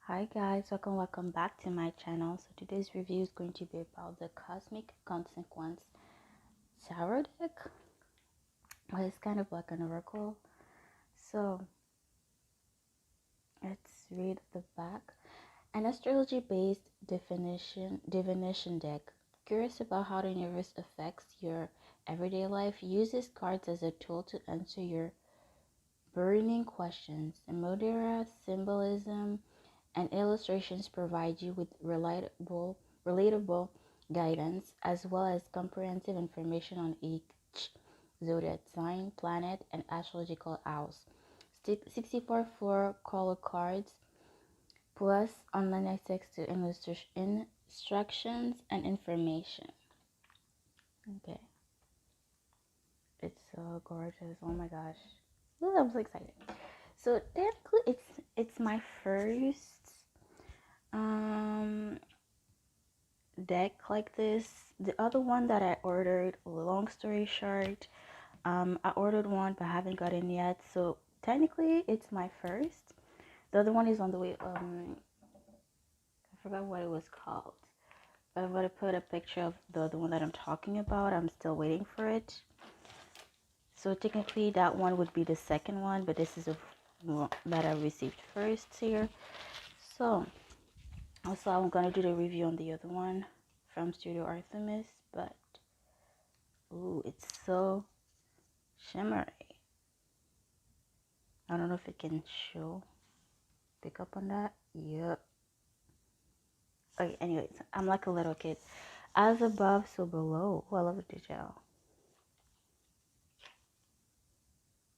Hi guys, welcome back to my channel. So today's review is going to be about the Cosmic Consequence tarot deck. Well, it's kind of like an oracle. So let's read the back. An astrology based divination deck. Curious about how the universe affects your everyday life? Uses cards as a tool to answer your burning questions. Emotional symbolism and illustrations provide you with relatable guidance as well as comprehensive information on each zodiac sign, planet, and astrological house. 64 4 color cards plus online access to instructions and information. Okay, it's so gorgeous. Oh my gosh. Ooh, I'm so excited. So technically it's my first deck like this. The other one that I ordered, long story short, I ordered one but haven't gotten yet, so technically it's my first. The other one is on the way. I forgot what it was called, but I'm gonna put a picture of the other one that I'm talking about. I'm still waiting for it, so technically that one would be the second one, but this is a that I received first here. So also I'm gonna do the review on the other one from Studio Artemis, but ooh, it's so shimmery. I don't know if it can pick up on that. Yep. Okay, anyways, I'm like a little kid. As above, so below. Oh, I love the detail.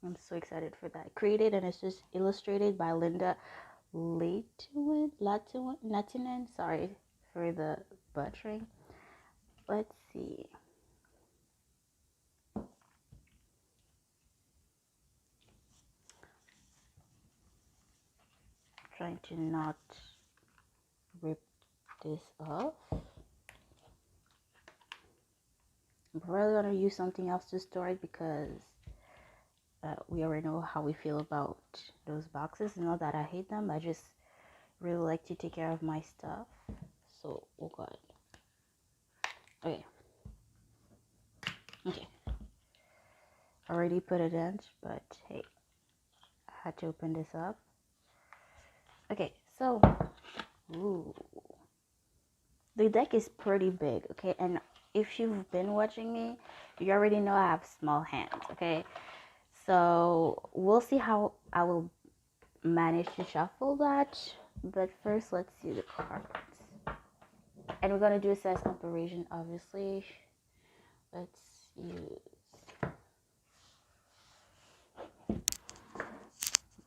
I'm so excited for that. Created and it's just illustrated by Linda Lahtinen. Sorry for the butchering. Let's see. Trying to not rip this off. I'm probably gonna use something else to store it because we already know how we feel about those boxes. Not that I hate them, I just really like to take care of my stuff. So, oh god. Okay. Okay. Already put it in, but hey, I had to open this up. Okay, so, ooh. The deck is pretty big, okay? And if you've been watching me, you already know I have small hands, okay? So, we'll see how I will manage to shuffle that. But first, let's see the cards. And we're going to do a size comparison, obviously. Let's use...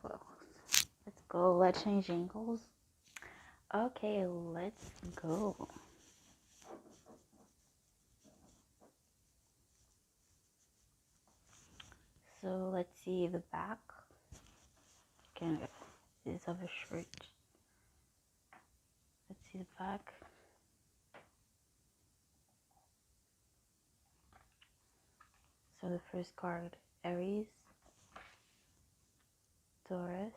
Well, let's go. Let's change angles. Okay, let's go. So let's see the back. Again, it's of a shirt. Let's see the back. So the first card, Aries, Taurus,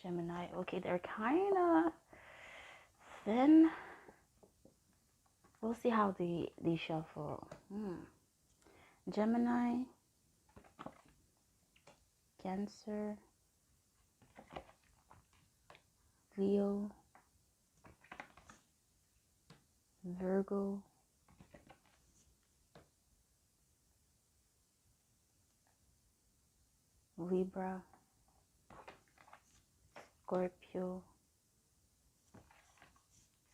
Gemini. Okay, they're kind of thin. We'll see how they shuffle. Gemini, Cancer, Leo, Virgo, Libra, Scorpio,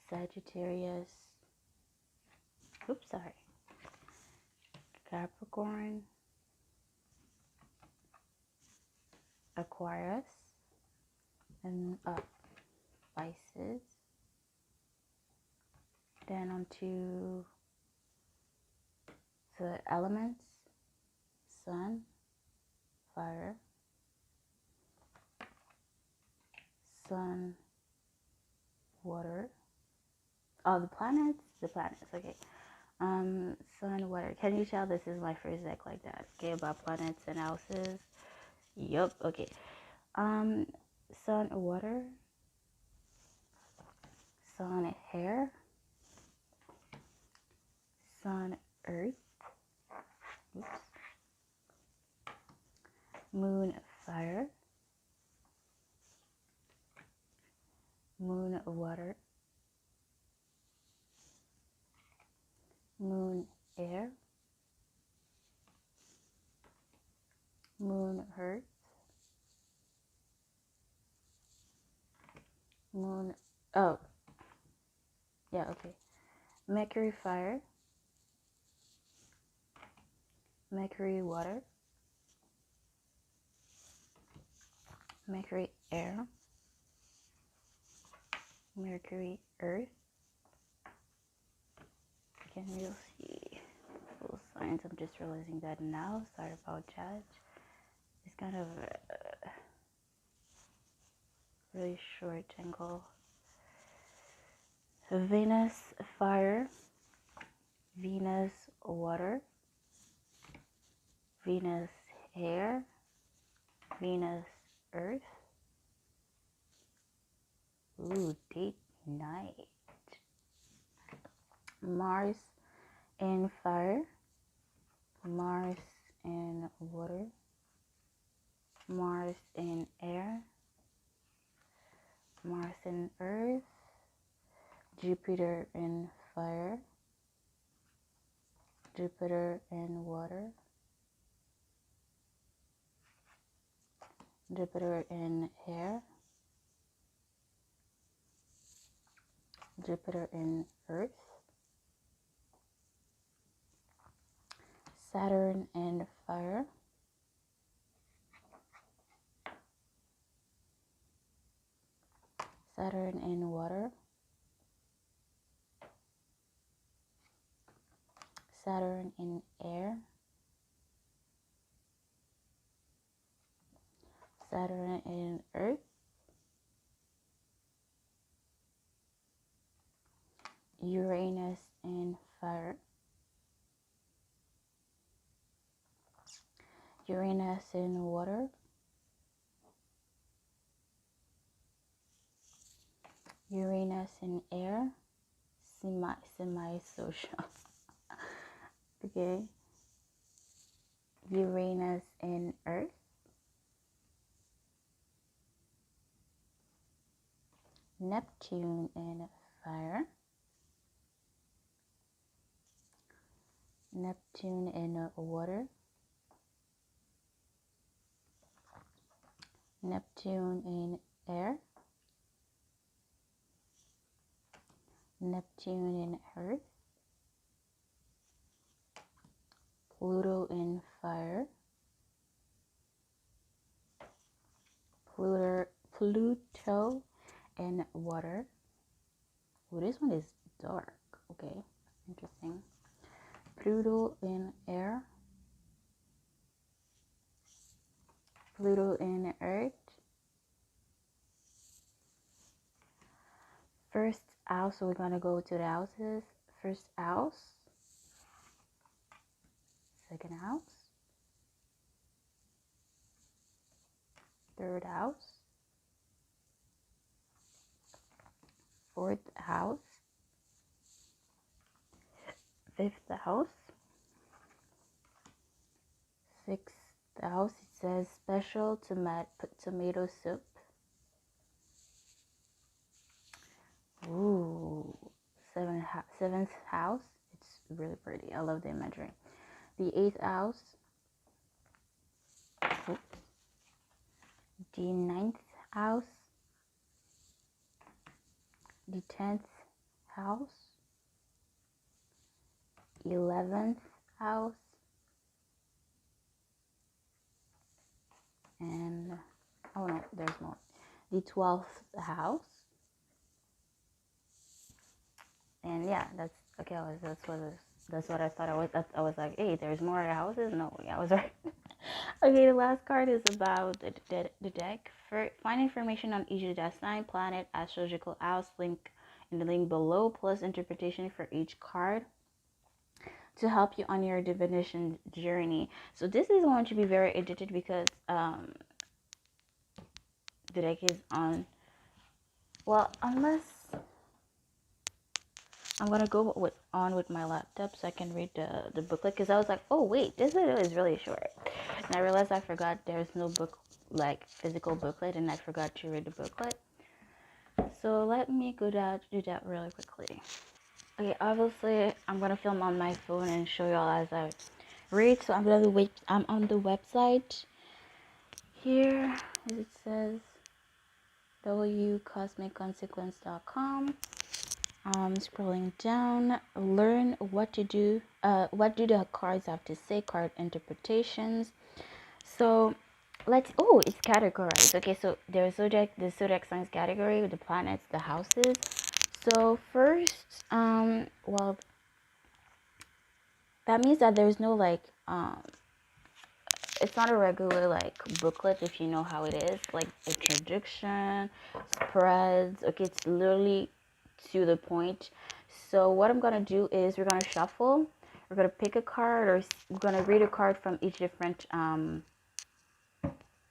Sagittarius, oops, sorry, Capricorn, Aquarius, and Pisces. Then on to the elements, Sun, Fire, Sun, Water. Oh, the planets, okay. Sun, Water. Can you tell this is my first deck like that? Okay, about planets and houses. Yup, okay. Sun, water. Sun, air. Sun, earth. Oops. Moon, fire. Moon, water. Moon, air. Moon, earth. Moon, oh, yeah, okay. Mercury, fire. Mercury, water. Mercury, air. Mercury, earth. Can you see full signs? I'm just realizing that now. Sorry about that. It's kind of a really short angle. Venus, fire. Venus, water. Venus, air. Venus, earth. Ooh, date night. Mars and fire. Mars and water. Mars and air. Mars and earth. Jupiter and fire. Jupiter and water. Jupiter and air. Jupiter and earth. Saturn and fire. Saturn and water. Saturn and air. Saturn and earth. Uranus and fire. Uranus and water. Uranus and air. Semi-social. Okay. Uranus and earth. Neptune and fire. Neptune and water. Neptune and air. Neptune and earth. Pluto and fire. Pluto and water. Oh, this one is dark. Okay, interesting. Pluto and air. Pluto and earth. First house, so we're gonna go to the houses. First house. Second house. Third house. Fourth house. Fifth house. Sixth house. It says special tomato soup. Ooh. Seventh house. It's really pretty. I love the imagery. The eighth house. Oops. The ninth house. The 10th house. 11th house. And oh no, there's more. The 12th house. And yeah, that's okay. That's what I thought. I was like, hey, there's more houses. No, yeah, I was right. Okay, the last card is about the deck. Find information on each death sign, planet, astrological house. Link in the link below, plus interpretation for each card to help you on your divination journey. So this is going to be very edited because the deck is on. Well, unless I'm gonna go with my laptop so I can read the booklet, because I was like, oh wait, this video is really short, and I realized I forgot there's no book, like physical booklet, and I forgot to read the booklet. So let me do that really quickly. Okay, obviously I'm gonna film on my phone and show y'all as I read. So I'm on the website here, as it says wcosmicconsequence.com. Scrolling down, learn what to do. What do the cards have to say? Card interpretations. So it's categorized. Okay, so there's the zodiac signs category, the planets, the houses. So first, well, that means that there's no like it's not a regular like booklet, if you know how it is, like introduction, spreads. Okay, it's literally to the point. So what I'm gonna do is we're gonna shuffle, we're gonna pick a card, or we're gonna read a card from each different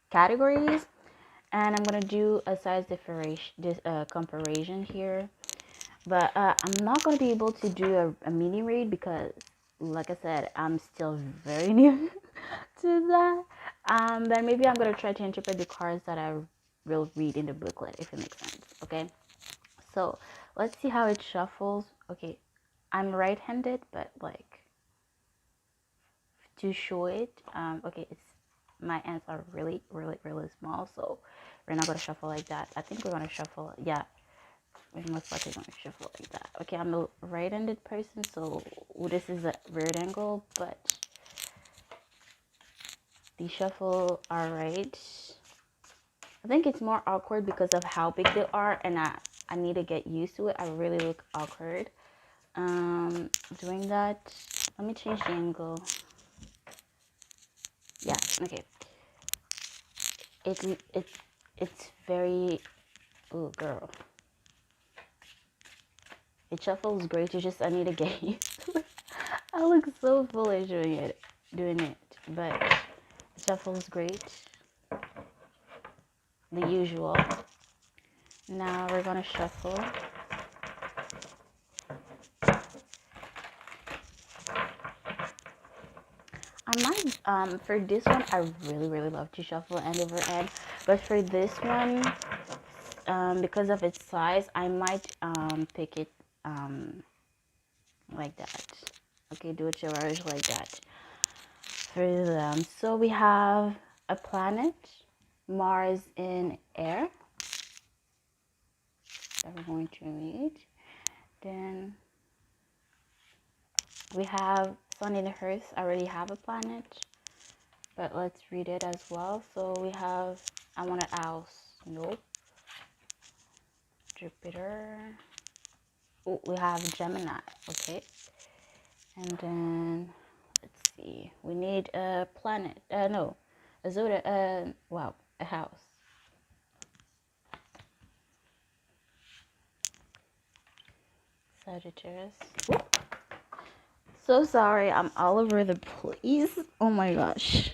categories, and I'm gonna do a size comparison here. But I'm not gonna be able to do a mini read because, like I said, I'm still very new to that. But maybe I'm gonna try to interpret the cards that I will read in the booklet, if it makes sense. Okay, so let's see how it shuffles. Okay, I'm right-handed, but like to show it, okay, it's my hands are really, really, really small, so we're not gonna shuffle like that. I think we're gonna shuffle, yeah, we're most likely gonna shuffle like that. Okay, I'm a right-handed person, so this is a weird angle, but the shuffle are right. I think it's more awkward because of how big they are, and I need to get used to it. I really look awkward doing that. Let me change the angle. Yeah, okay. It's very, oh girl. It shuffles great. I need to get used to it. I look so foolish doing it, but it shuffles great. The usual. Now we're gonna shuffle. I might for this one I really love to shuffle end over end, but for this one, because of its size, I might pick it like that. Okay, do it yours like that for them. So we have a planet, Mars in air, that we're going to read. Then we have Sun in the Earth. I already have a planet, but let's read it as well. So we have, I want a house. Nope. Jupiter. Oh, we have Gemini. Okay. And then let's see. We need a planet. No, a zodiac. Wow, a house. Sagittarius. Whoop. So sorry, I'm all over the place. Oh my gosh.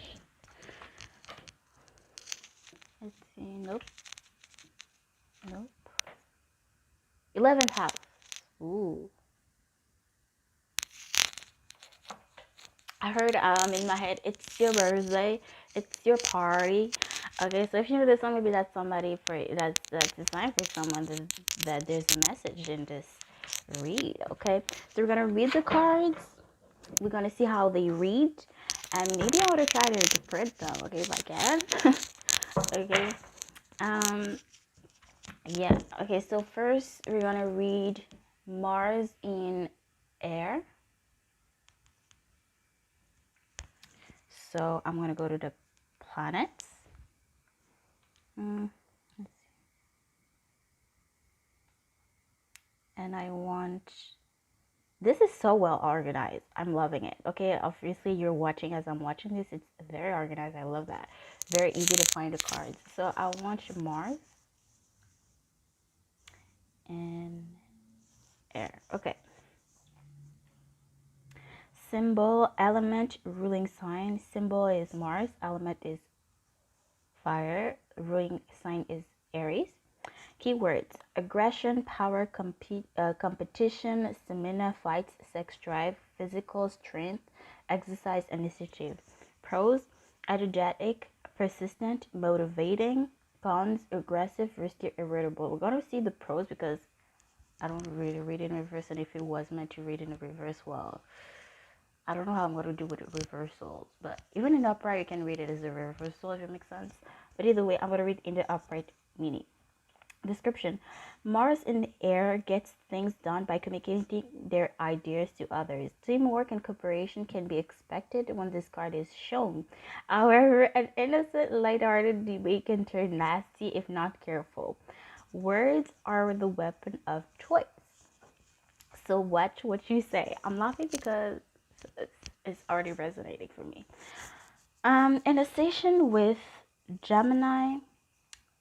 Let's see. Nope. Nope. 11th house. Ooh. I heard in my head, it's your birthday, it's your party. Okay, so if you know this song, maybe that's somebody for that's a sign for someone that there's a message in this read. Okay, so we're gonna read the cards. We're gonna see how they read, and maybe I want to try to interpret them. Okay, if I can. Okay. Yeah. Okay. So first, we're gonna read Mars in air. So I'm going to go to the planets. And I want, this is so well organized. I'm loving it. Okay, obviously you're watching as I'm watching this. It's very organized. I love that. Very easy to find the cards. So I want Mars and air. Okay. Symbol, element, ruling sign. Symbol is Mars. Element is fire. Ruling sign is Aries. Keywords: aggression, power, competition, stamina, fights, sex drive, physical strength, exercise, initiative. Pros: energetic, persistent, motivating. Cons: aggressive, risky, irritable. We're going to see the pros because I don't really read in reverse, and if it was meant to read in reverse, well, I don't know how I'm going to do with reversals, but even in the upright, you can read it as a reversal if it makes sense. But either way, I'm going to read in the upright meaning. Description: Mars in the air gets things done by communicating their ideas to others. Teamwork and cooperation can be expected when this card is shown. However, an innocent, light-hearted debate can turn nasty if not careful. Words are the weapon of choice. So watch what you say. I'm laughing because it's already resonating for me. In a session with Gemini,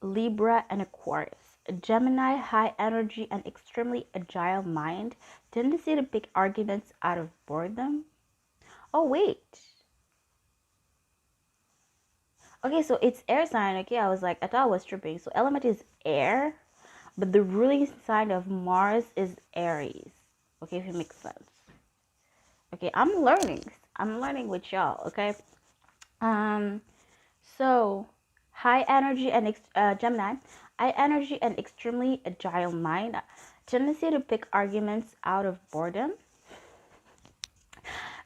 Libra, and Aquarius. Gemini, high energy and extremely agile mind, tendency to pick arguments out of boredom. Oh, wait. Okay, so it's air sign. Okay, I thought I was tripping. So element is air, but the ruling sign of Mars is Aries. Okay, if it makes sense. Okay, I'm learning with y'all. Okay. So high energy and Gemini, high energy and extremely agile mind, tendency to pick arguments out of boredom.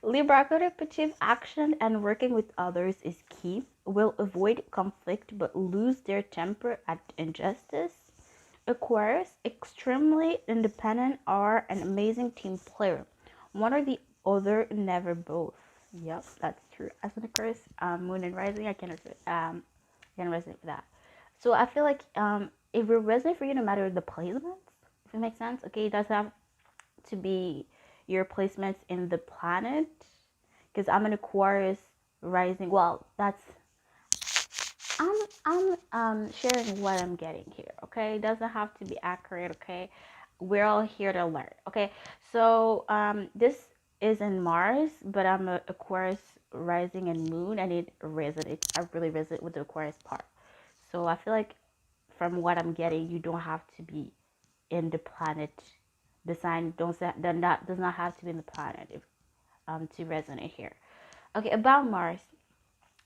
Libra, cooperative action and working with others is key. Will avoid conflict but lose their temper at injustice. Aquarius, extremely independent, are an amazing team player. One or the other, never both. Yep, that's true. As an Aquarius, Moon and Rising, I can resonate with that. So I feel like it will resonate for you no matter the placements, if it makes sense. Okay, it doesn't have to be your placements in the planet, because I'm an Aquarius rising. Well, that's I'm sharing what I'm getting here. Okay, it doesn't have to be accurate. Okay, we're all here to learn. Okay, so this is in Mars, but I'm a Aquarius rising and moon, and it resonates. I really resonate with the Aquarius part. So I feel like from what I'm getting, you don't have to be in the planet. The sign does not have to be in the planet if, to resonate here. Okay, about Mars.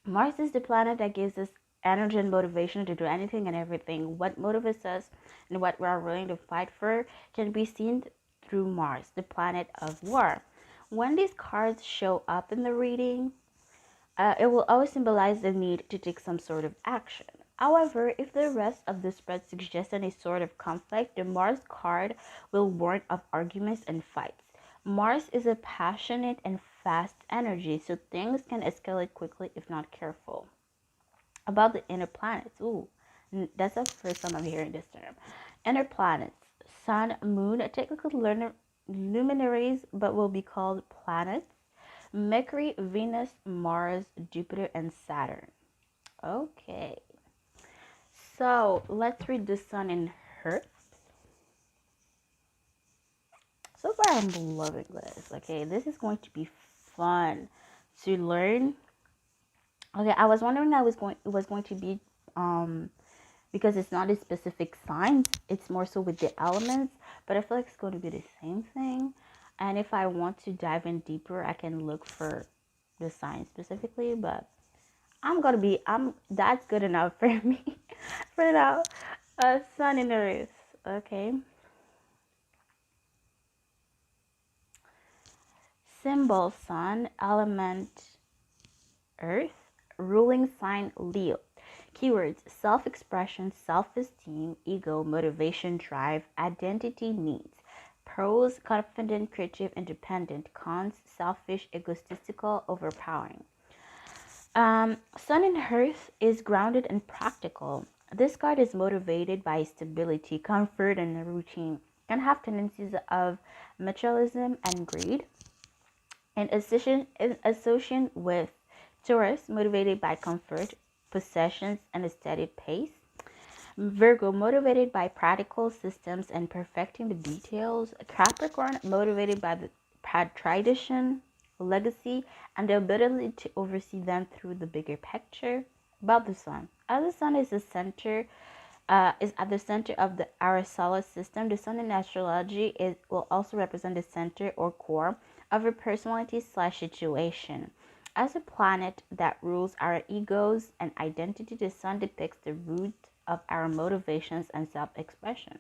Mars is the planet that gives us energy and motivation to do anything and everything. What motivates us and what we are willing to fight for can be seen through Mars, the planet of war. When these cards show up in the reading, it will always symbolize the need to take some sort of action. However, if the rest of the spread suggests any sort of conflict, the Mars card will warn of arguments and fights. Mars is a passionate and fast energy, so things can escalate quickly if not careful. About the inner planets, ooh, that's the first time I'm hearing this term. Inner planets, Sun, Moon, technically luminaries, but will be called planets. Mercury, Venus, Mars, Jupiter, and Saturn. Okay. So let's read the Sun in Earth. So far, I'm loving this. Okay, this is going to be fun to learn. Okay, I was wondering it was going to be because it's not a specific signs, it's more so with the elements, but I feel like it's going to be the same thing. And if I want to dive in deeper, I can look for the signs specifically, but that's good enough for me for now. Sun and Earth. Okay. Symbol Sun, element Earth, ruling sign Leo. Keywords: self-expression, self-esteem, ego, motivation, drive, identity, needs. Pros: confident, creative, independent. Cons: selfish, egotistical, overpowering. Sun in Earth is grounded and practical. This card is motivated by stability, comfort, and routine. Can have tendencies of materialism and greed. In association with Taurus, motivated by comfort, possessions, and a steady pace. Virgo, motivated by practical systems and perfecting the details. Capricorn, motivated by the tradition, legacy, and the ability to oversee them through the bigger picture. About the Sun. As the Sun is the center is at the center of our solar system. The sun in astrology will also represent the center or core of a personality slash situation. As a planet that rules our egos and identity, the sun depicts the root of our motivations and self-expression.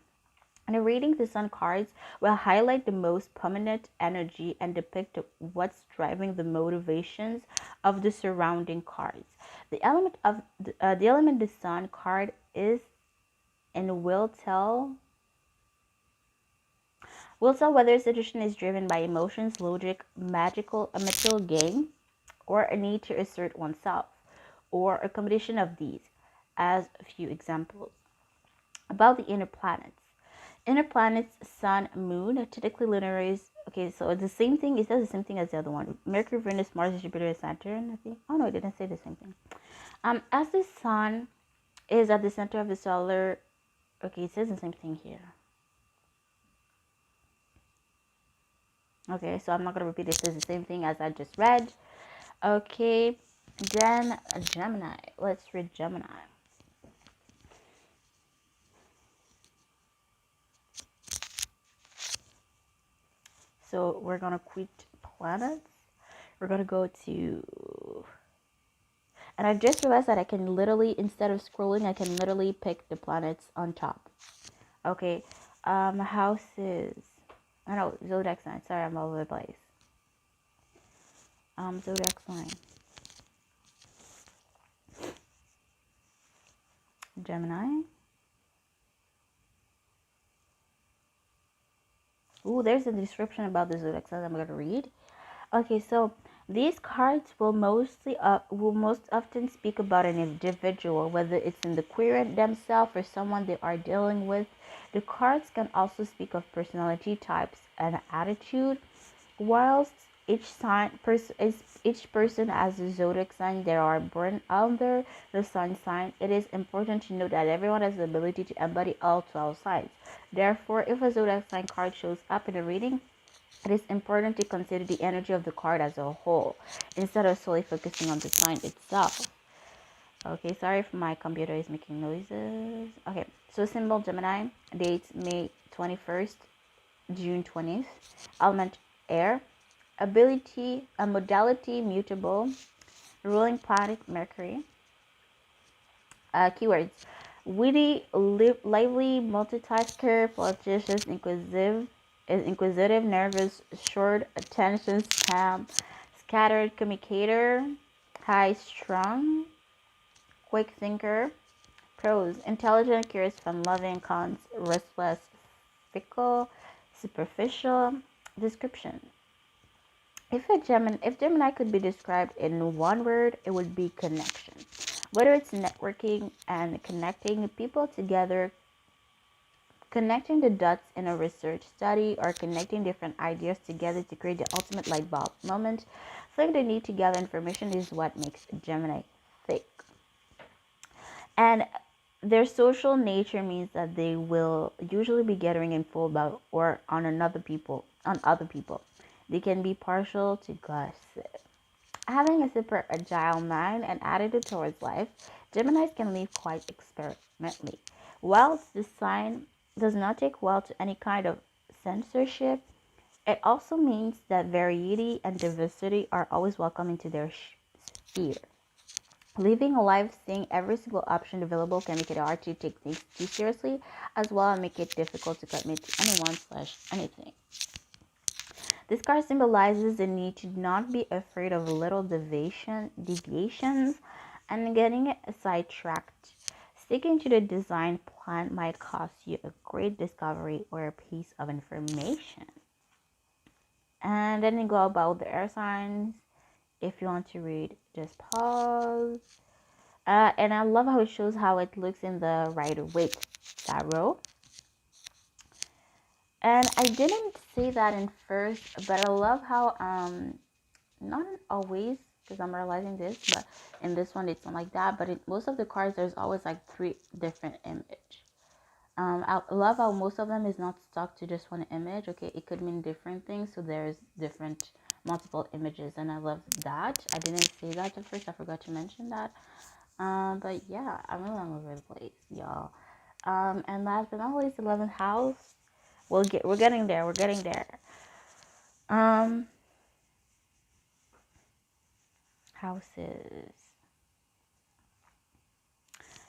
In reading the sun cards will highlight the most prominent energy and depict what's driving the motivations of the surrounding cards. The element the sun card is and will tell whether a situation is driven by emotions, logic, magical, a material gain, or a need to assert oneself, or a combination of these, as a few examples. About the inner planets. Inner planets, sun, moon, typically luminaries. Okay, so it's the same thing. It says the same thing as the other one. Mercury, Venus, Mars, Jupiter, Saturn, I think. Oh no, it didn't say the same thing. As the sun is at the center of the solar. Okay, it says the same thing here. Okay, so I'm not gonna repeat it. It says the same thing as I just read. Okay, then Gemini. Let's read Gemini. So we're gonna quit planets. We're gonna go to, and I just realized that I can literally, instead of scrolling, I can literally pick the planets on top. Okay, houses. I know, zodiac sign. Sorry, I'm all over the place. Zodiac sign. Gemini. Ooh, there's a description about the zodiac sign I'm going to read. Okay, so these cards will most often speak about an individual, whether it's in the querent themselves or someone they are dealing with. The cards can also speak of personality types and attitude, whilst each person has a zodiac sign they are born under the sun sign. It is important to note that everyone has the ability to embody all 12 signs. Therefore, if a zodiac sign card shows up in a reading, it is important to consider the energy of the card as a whole, instead of solely focusing on the sign itself. Okay, sorry if my computer is making noises. Okay, so symbol Gemini, dates May 21st, June 20th, element air, ability, a modality mutable, ruling planet Mercury. Keywords: witty, lively, multitasker, flirtatious, inquisitive, nervous, short attention span, scattered communicator, high strung, quick thinker. Pros: intelligent, curious, fun-loving. Cons: restless, fickle, superficial. Description: if Gemini could be described in one word, it would be connection. Whether it's networking and connecting people together, connecting the dots in a research study, or connecting different ideas together to create the ultimate light bulb moment, feeling the need to gather information is what makes Gemini thick. And their social nature means that they will usually be gathering info about or on other people. They can be partial to gossip. Having a super agile mind and attitude towards life, Geminis can live quite experimentally. Whilst the sign does not take well to any kind of censorship, it also means that variety and diversity are always welcome into their sphere. Living a life seeing every single option available can make it hard to take things too seriously, as well as make it difficult to commit to anyone/anything. This card symbolizes the need to not be afraid of little deviations and getting sidetracked. Sticking to the design plan might cost you a great discovery or a piece of information. And then you go about the air signs. If you want to read, just pause. And I love how it shows how it looks in the Rider-Waite tarot. And I didn't say that in first, but I love how not always, because I'm realizing this, but in this one it's not like that. But in most of the cards, there's always like 3 different image. I love how most of them is not stuck to just one image. Okay, it could mean different things, so there's different multiple images, and I love that. I didn't say that at first, I forgot to mention that. But yeah, I'm really all over the place, y'all. And last but not least, 11th house. We're getting there. We're getting there. Houses.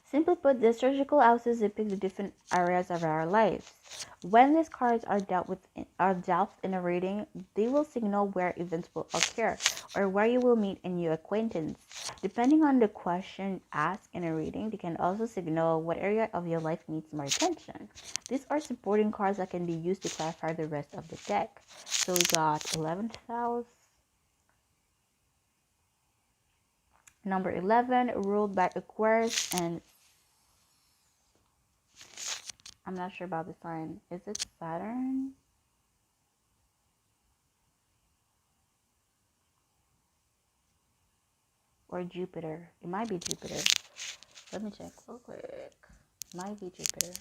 Simply put, the astrological houses depict the different areas of our lives. When these cards are dealt in a reading, they will signal where events will occur or where you will meet a new acquaintance. Depending on the question asked in a reading, they can also signal what area of your life needs more attention. These are supporting cards that can be used to clarify the rest of the deck. So we got 11th house, number 11, ruled by Aquarius, and I'm not sure about the sign. Is it Saturn? Or Jupiter? It might be Jupiter. Let me check real quick. Might be Jupiter.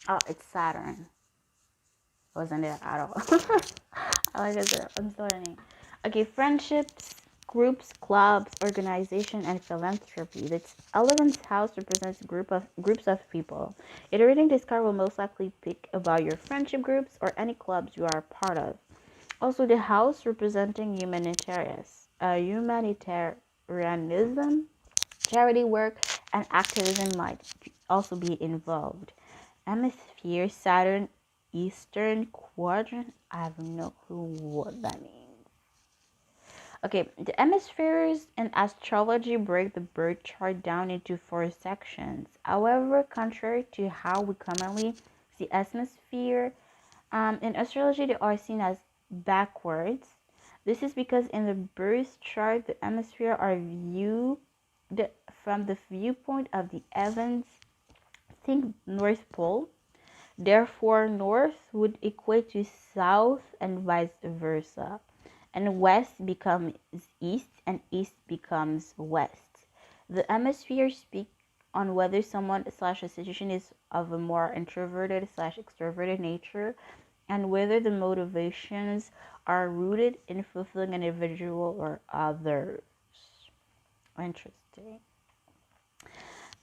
Oh, it's Saturn. Wasn't there at all. Like I said, I'm learning. Okay, friendships, groups, clubs, organization, and philanthropy. The 11th house represents groups of people. In a reading, this card will most likely pick about your friendship groups or any clubs you are a part of. Also, the house representing humanitarianism, charity work, and activism might also be involved. Hemisphere, Saturn, Eastern Quadrant. I have no clue what that means. Okay, the hemispheres in astrology break the birth chart down into 4 sections. However, contrary to how we commonly see hemisphere, in astrology they are seen as backwards. This is because in the birth chart, the hemispheres are viewed from the viewpoint of the heavens. Think North Pole. Therefore, north would equate to south and vice versa. And west becomes east and east becomes west. The hemispheres speak on whether someone slash a situation is of a more introverted slash extroverted nature and whether the motivations are rooted in fulfilling an individual or others. Interesting.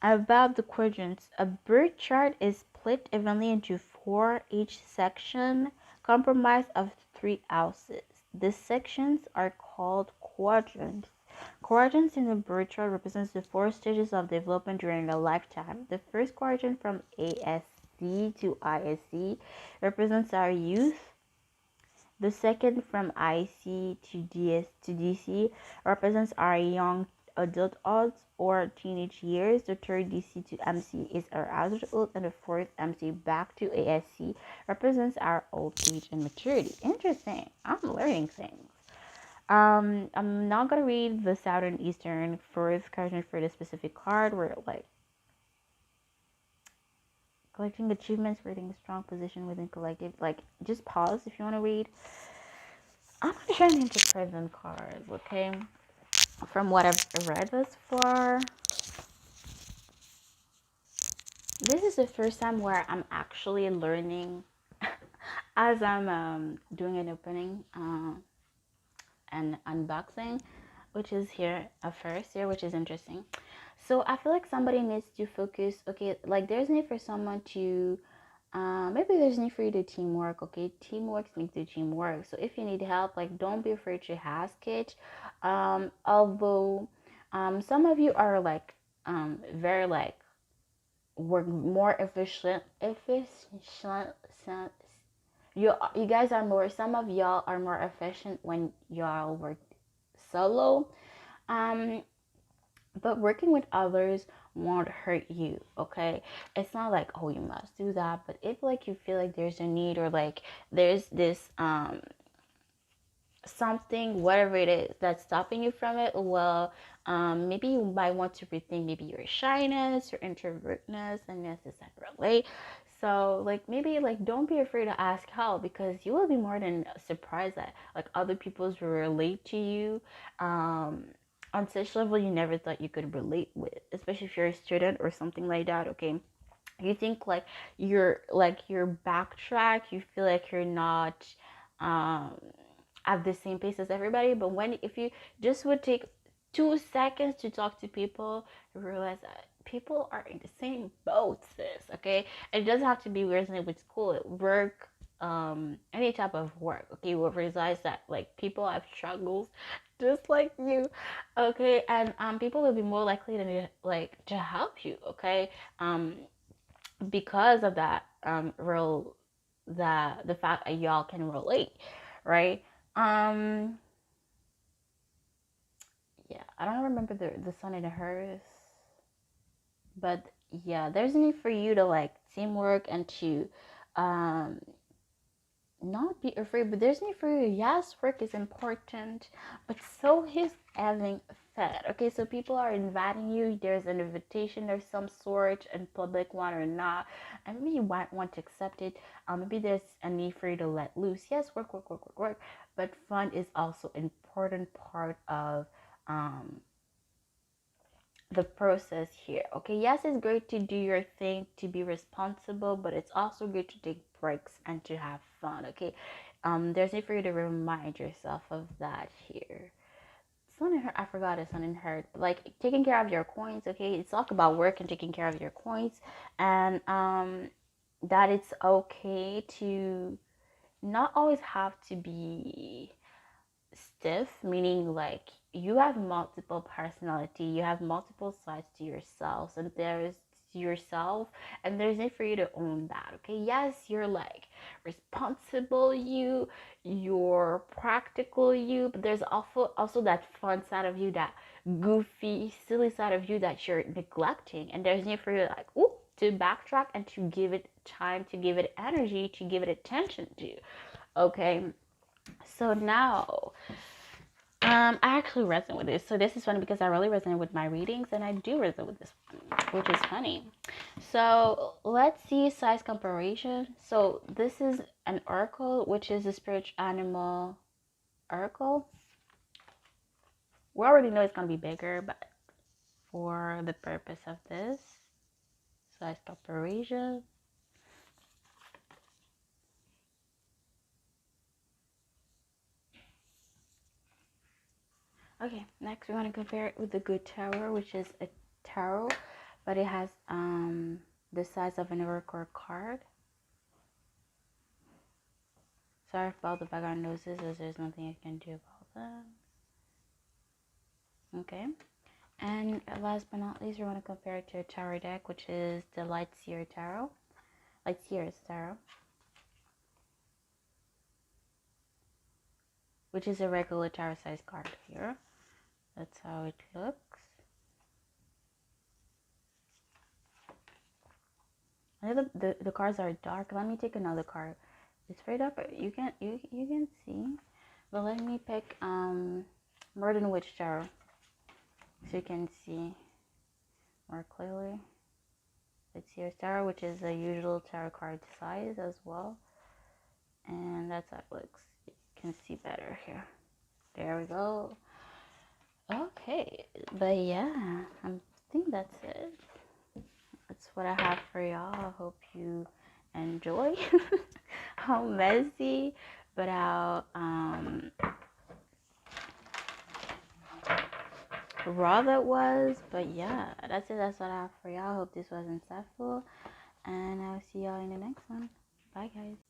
About the quadrants, a birth chart is split evenly into 4, each section comprised of 3 houses. The sections are called quadrants. Quadrants in the birth chart represents the 4 stages of development during a lifetime. The first quadrant from ASC to ISC represents our youth. The second from IC to DC represents our young adulthood or teenage years. The third DC to MC is our adulthood, and the fourth MC back to ASC represents our old age and maturity. Interesting. I'm learning things. I'm not gonna read the Southern Eastern first card for the specific card where like collecting achievements, creating a strong position within collective. Like just pause if you want to read. I'm not trying to interpret them cards, okay? From what I've read thus far, this is the first time where I'm actually learning as I'm doing an opening and unboxing, which is here at first here, which is interesting. So I feel like somebody needs to focus. Okay, like there's need for someone to maybe there's need for you to teamwork. Okay, teamwork makes the dream work. So if you need help, like don't be afraid to ask it. Although some of you are like very like work more efficient. You guys are more, some of y'all are more efficient when y'all work solo. um but working with others won't hurt you, okay? It's not like, oh, you must do that, but if like you feel like there's a need or like there's this something, whatever it is that's stopping you from it, well, maybe you might want to rethink maybe your shyness, your introvertness, and yes, a separate way. So like maybe like don't be afraid to ask help, because you will be more than surprised that like other people's will relate to you. on such level you never thought you could relate with, especially if you're a student or something like that. Okay, you think like you're backtrack, you feel like you're not um at the same pace as everybody, but when if you just would take 2 seconds to talk to people, you realize that people are in the same boat, sis. Okay, and it doesn't have to be resonant with school, at work, any type of work. Okay, you will realize that like people have struggles just like you. Okay, and people will be more likely to like to help you. Okay, because of that real the fact that y'all can relate, right? um yeah, I don't remember the sun and hers, but yeah, there's a need for you to like teamwork and to um not be afraid, but there's need for you. Yes, work is important, but so is having fed. Okay, so people are inviting you. There's an invitation of some sort, in public one or not, and maybe you might want to accept it. Maybe there's a need for you to let loose. Yes, work, work, work, work, work, but fun is also an important part of um the process here. Okay, yes, it's great to do your thing, to be responsible, but it's also good to take breaks and to have fun. Okay, there's need for you to remind yourself of that here. Sun and her, I forgot it. Sun and her, like taking care of your coins. Okay, it's talk about work and taking care of your coins, and that it's okay to not always have to be stiff, meaning like you have multiple personality, you have multiple sides to yourself, and there's yourself, and there's need for you to own that. Okay, yes, you're like responsible you're practical you, but there's also that fun side of you, that goofy silly side of you that you're neglecting, and there's need for you like ooh to backtrack and to give it time, to give it energy, to give it attention to. Okay, so now I actually resonate with this. So this is funny because I really resonate with my readings, and I do resonate with this one, which is funny. So let's see size comparison. So this is an oracle, which is a spiritual animal oracle. We already know it's gonna be bigger, but for the purpose of this size comparison. Okay, next we want to compare it with the Good Tarot, which is a tarot, but it has the size of an oracle card. Sorry about the background noises, as there's nothing I can do about that. Okay, and last but not least, we want to compare it to a tarot deck, which is the Light Seer Tarot. Light Seer's Tarot, which is a regular tarot size card here. That's how it looks. I know the cards are dark. Let me take another card. It's very dark, but you can see. But let me pick Murder Witch Tarot, so you can see more clearly. It's your tarot, which is the usual tarot card size as well, and that's how it looks. You can see better here. There we go. Okay, but yeah, I think that's it. That's what I have for y'all. I hope you enjoy. How messy, but how raw that was. But yeah, that's it. That's what I have for y'all. I hope this was insightful, and I'll see y'all in the next one. Bye, guys.